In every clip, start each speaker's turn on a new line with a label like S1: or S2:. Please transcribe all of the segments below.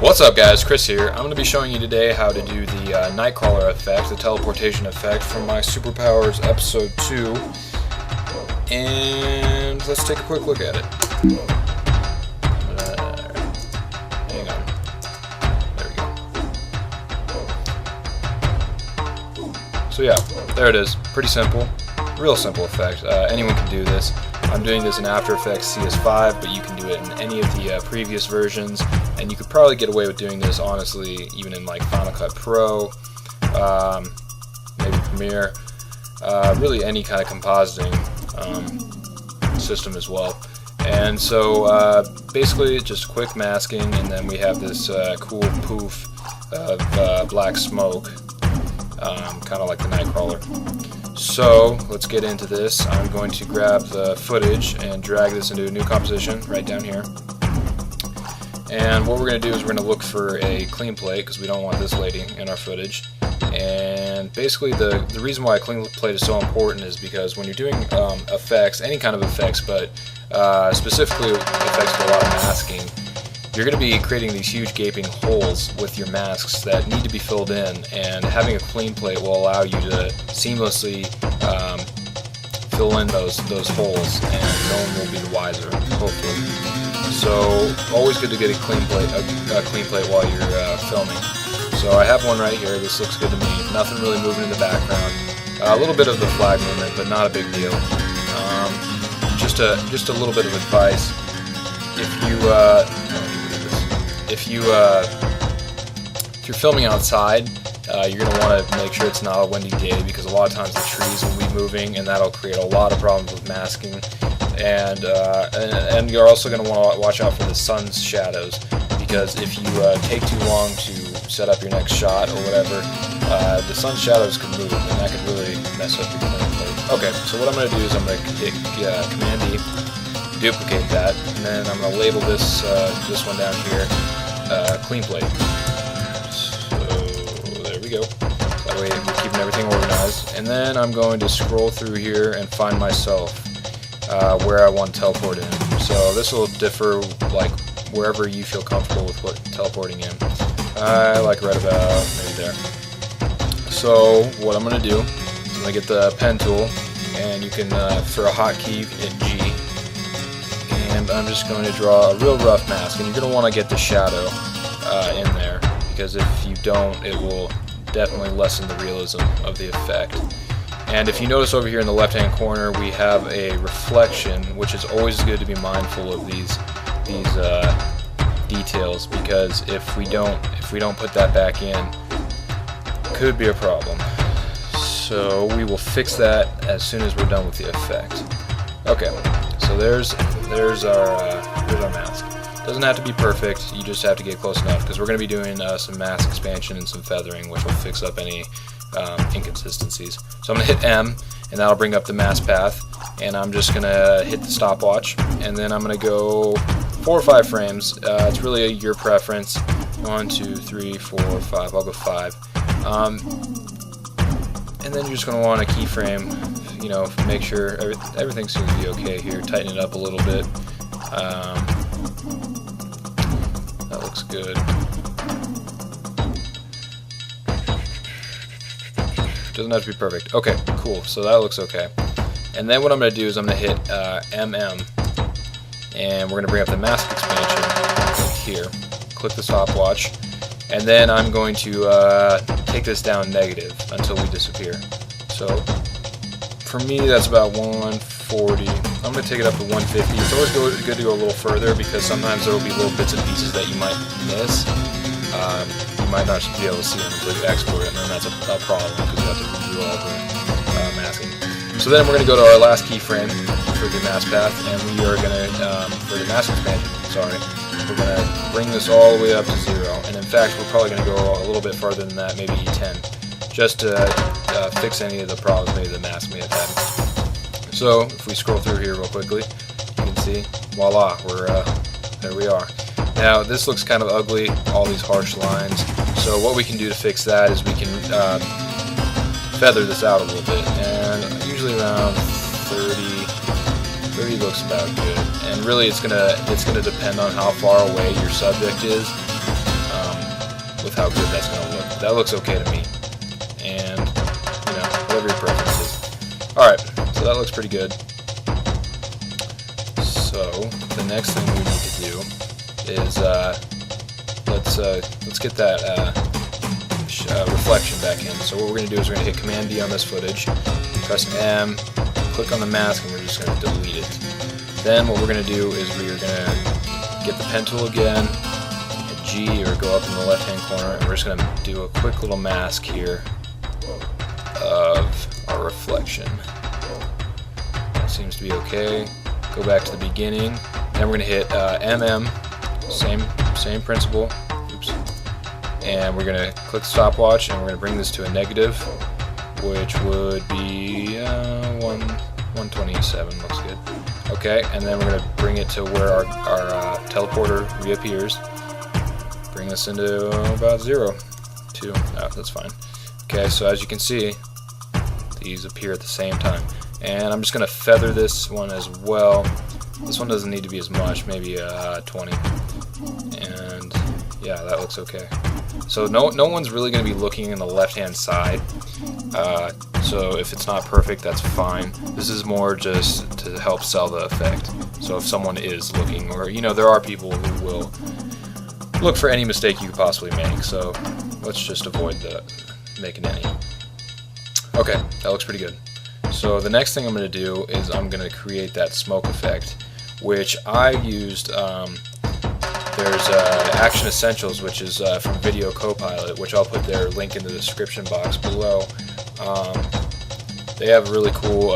S1: What's up guys, Chris here. I'm going to be showing you today how to do the Nightcrawler effect, the teleportation effect from my Superpowers episode 2. And let's take a quick look at it. Hang on. There we go. So yeah, there it is. Pretty simple. Real simple effect. Anyone can do this. I'm doing this in After Effects CS5, but you can do it in any of the previous versions, and you could probably get away with doing this, honestly, even in like Final Cut Pro, maybe Premiere, really any kind of compositing system as well. And so basically just quick masking, and then we have this cool poof of black smoke, kind of like the Nightcrawler. So let's get into this. I'm going to grab the footage and drag this into a new composition right down here. And what we're going to do is we're going to look for a clean plate because we don't want this lady in our footage. And basically the reason why a clean plate is so important is because when you're doing effects, any kind of effects, but specifically effects with a lot of masking, you're going to be creating these huge gaping holes with your masks that need to be filled in, and having a clean plate will allow you to seamlessly fill in those holes, and no one will be the wiser, hopefully. So always good to get a clean plate while you're filming. So I have one right here. This looks good to me. Nothing really moving in the background. A little bit of the flag movement, but not a big deal. Just a little bit of advice. If you're filming outside, you're going to want to make sure it's not a windy day, because a lot of times the trees will be moving, and that'll create a lot of problems with masking. And you're also going to want to watch out for the sun's shadows, because if you take too long to set up your next shot or whatever, the sun's shadows could move, and that could really mess up your clean plate. Okay, so what I'm going to do is I'm going to hit Command D, duplicate that, and then I'm going to label this this one down here clean plate. So there we go. That way we're keeping everything organized. And then I'm going to scroll through here and find myself where I want to teleport in. So this will differ like wherever you feel comfortable with what teleporting in. I like right about maybe there. So what I'm going to do is I'm going to get the pen tool, and you can for a hotkey you can hit G. And I'm just going to draw a real rough mask, and you're going to want to get the shadow in there, because if you don't, it will definitely lessen the realism of the effect. And if you notice over here in the left hand corner, we have a reflection, which is always good to be mindful of these details, because if we don't put that back in, it could be a problem. So we will fix that as soon as we're done with the effect. Okay. So there's our mask. Doesn't have to be perfect, you just have to get close enough, because we're going to be doing some mask expansion and some feathering, which will fix up any inconsistencies. So I'm going to hit M, and that'll bring up the mask path, and I'm just going to hit the stopwatch, and then I'm going to go 4 or 5 frames. It's really your preference. 1, 2, 3, 4, 5. I'll go 5. And then you're just going to want to keyframe, you know, make sure everything seems to be okay here. Tighten it up a little bit. That looks good. Doesn't have to be perfect. Okay, cool. So that looks okay. And then what I'm going to do is I'm going to hit MM, and we're going to bring up the mask expansion here. Click the stopwatch, and then I'm going to take this down negative until we disappear. So for me, that's about 140. I'm going to take it up to 150. It's always good to go a little further, because sometimes there will be little bits and pieces that you might miss. You might not be able to see them until you export it, and then that's a problem, because you have to redo all the masking. So then we're going to go to our last keyframe for the mask path, and we are going to, for the mask expansion, sorry, we're going to bring this all the way up to 0. And in fact, we're probably going to go a little bit farther than that, maybe 10. Just to fix any of the problems maybe the mask may have had. So if we scroll through here real quickly, you can see, voila, there we are. Now this looks kind of ugly, all these harsh lines. So what we can do to fix that is we can feather this out a little bit, and usually around 30 looks about good. And really, it's gonna depend on how far away your subject is. with how good that's going to look. That looks okay to me, and whatever your preference is. Alright, so that looks pretty good. So the next thing we need to do is let's get that reflection back in. So what we're going to do is we're going to hit Command D on this footage, press M, click on the mask, and we're just going to delete it. Then what we're going to do is we're going to get the pen tool again, hit G or go up in the left hand corner, and we're just going to do a quick little mask here of our reflection. That seems to be okay. Go back to the beginning. Then we're going to hit MM, same principle. Oops. And we're going to click stopwatch, and we're going to bring this to a negative, which would be 127. Looks good. Okay, and then we're going to bring it to where our teleporter reappears. Bring this into about 0, 2. Oh, that's fine. Okay, so as you can see, these appear at the same time. And I'm just going to feather this one as well. This one doesn't need to be as much, maybe 20. And yeah, that looks okay. So no one's really going to be looking in the left-hand side. So if it's not perfect, that's fine. This is more just to help sell the effect. So if someone is looking, or there are people who will look for any mistake you could possibly make. So let's just avoid making any. Okay, that looks pretty good. So the next thing I'm going to do is I'm going to create that smoke effect, which I used. There's Action Essentials, which is from Video Copilot, which I'll put their link in the description box below. They have really cool.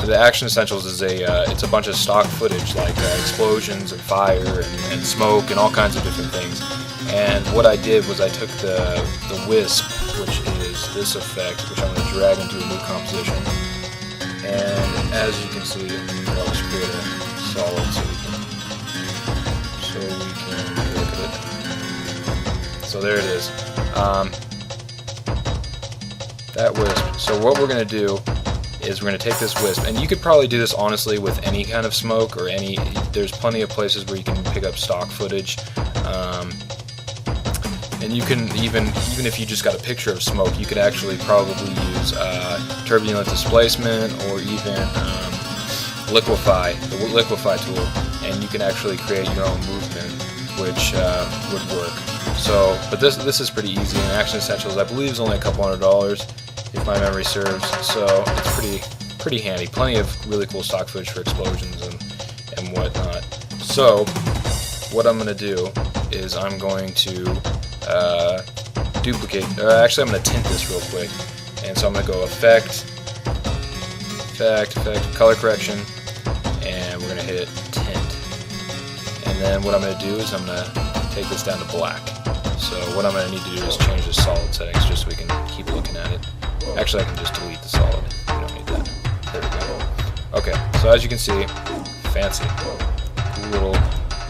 S1: The Action Essentials is it's a bunch of stock footage like explosions and fire and smoke and all kinds of different things. And what I did was I took the wisp, which is this effect, which I'm going to drag into a new composition. And as you can see, I'll just create a solid so we can look at it. So there it is. That wisp. So what we're going to do is we're going to take this wisp, and you could probably do this honestly with any kind of smoke or there's plenty of places where you can pick up stock footage. And you can even if you just got a picture of smoke, you could actually probably use turbulent displacement or even liquefy, the liquefy tool, and you can actually create your own movement, which would work. So, but this is pretty easy. And Action Essentials, I believe, is only a couple $100 if my memory serves. So it's pretty handy. Plenty of really cool stock footage for explosions and whatnot. So what I'm going to do is I'm going to duplicate, actually I'm going to tint this real quick, and so I'm going to go effect, color correction, and we're going to hit tint, and then what I'm going to do is I'm going to take this down to black. So what I'm going to need to do is change the solid settings just so we can keep looking at it. Actually, I can just delete the solid, we don't need that. There we go. Okay, so as you can see, fancy, cool little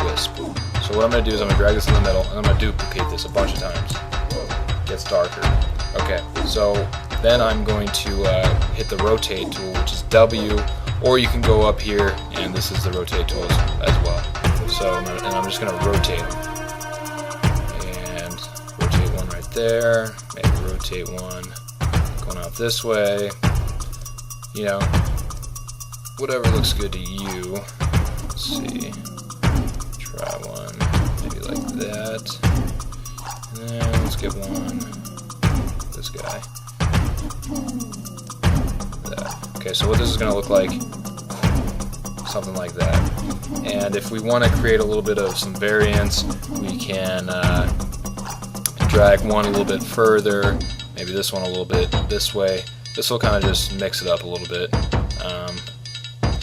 S1: wisp. So what I'm going to do is I'm going to drag this in the middle, and I'm going to duplicate this a bunch of times. It gets darker. Okay, so then I'm going to hit the rotate tool, which is W, or you can go up here, and this is the rotate tool as well. So I'm just going to rotate them. And rotate one right there, maybe rotate one going out this way. Whatever looks good to you. Let's see. Try one, maybe like that. And then let's get one, this guy. That. Okay, so what this is going to look like, something like that. And if we want to create a little bit of some variance, we can drag one a little bit further, maybe this one a little bit this way. This will kind of just mix it up a little bit.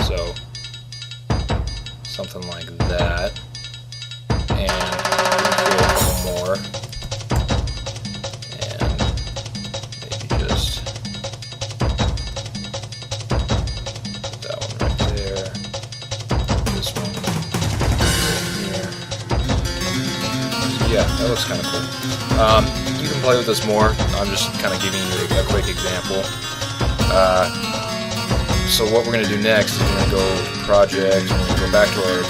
S1: So something like that. And create a couple more, and maybe just put that one right there, this one here. So yeah, that looks kind of cool. You can play with this more. I'm just kind of giving you a quick example. So what we're going to do next is we're going to go project, and we're going to go back to our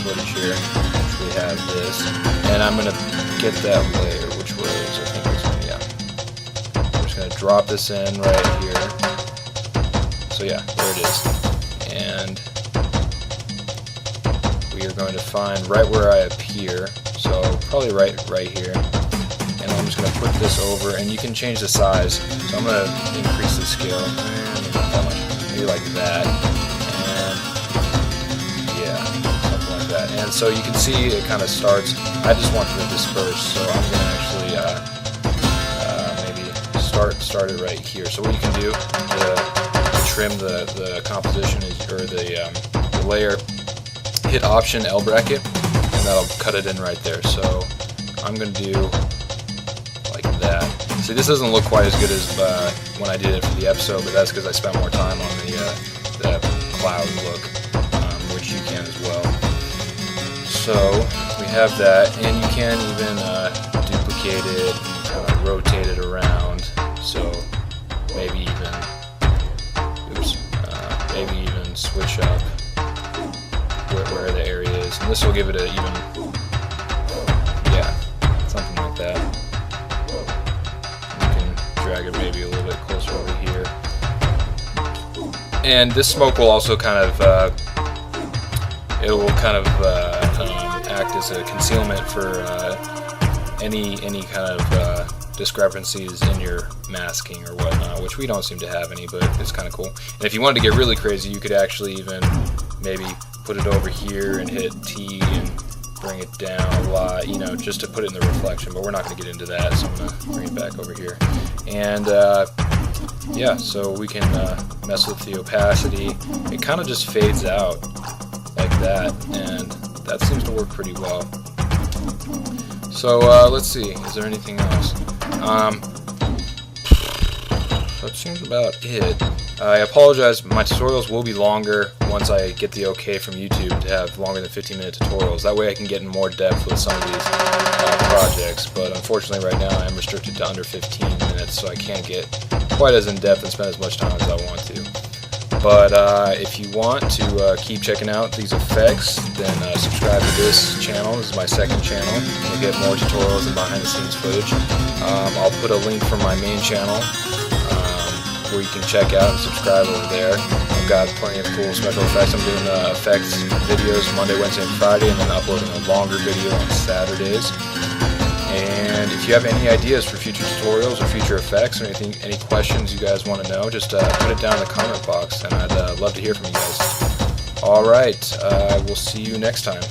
S1: footage here, which we have this, and I'm going to get that layer, which was, I think it was, yeah. I'm just going to drop this in right here. So yeah, there it is. And we are going to find right where I appear, so probably right here. And I'm just going to put this over, and you can change the size. So I'm going to increase the scale, maybe not that much, maybe like that, and yeah, something like that. And so you can see it kind of starts. I just want it to disperse, so I'm going to actually maybe start it right here. So what you can do to trim the composition is, or the layer, hit Option L bracket, and that'll cut it in right there. So I'm going to do that. See, this doesn't look quite as good as when I did it for the episode, but that's because I spent more time on the cloud look, which you can as well. So we have that, and you can even duplicate it and kind of rotate it around. So maybe even, maybe even switch up where the area is, and this will give it a even, yeah, something like that. Drag it maybe a little bit closer over here. And this smoke will also kind of, it will kind of act as a concealment for any kind of discrepancies in your masking or whatnot, which we don't seem to have any, but it's kind of cool. And if you wanted to get really crazy, you could actually even maybe put it over here and hit T and bring it down a lot, you know, just to put it in the reflection, but we're not going to get into that, so I'm going to bring it back over here. And yeah, so we can mess with the opacity. It kind of just fades out like that, and that seems to work pretty well. So let's see, is there anything else? That seems about it. I apologize, my tutorials will be longer once I get the okay from YouTube to have longer than 15-minute tutorials. That way I can get in more depth with some of these projects, but unfortunately right now I am restricted to under 15 minutes, so I can't get quite as in-depth and spend as much time as I want to. But if you want to keep checking out these effects, then subscribe to this channel. This is my second channel. You'll get more tutorials and behind-the-scenes footage. I'll put a link from my main channel where you can check out and subscribe over there. I've got plenty of cool special effects. I'm doing effects videos Monday, Wednesday, and Friday, and then uploading a longer video on Saturdays. And if you have any ideas for future tutorials or future effects or anything, any questions you guys want to know, just put it down in the comment box, and I'd love to hear from you guys. Alright, we'll see you next time.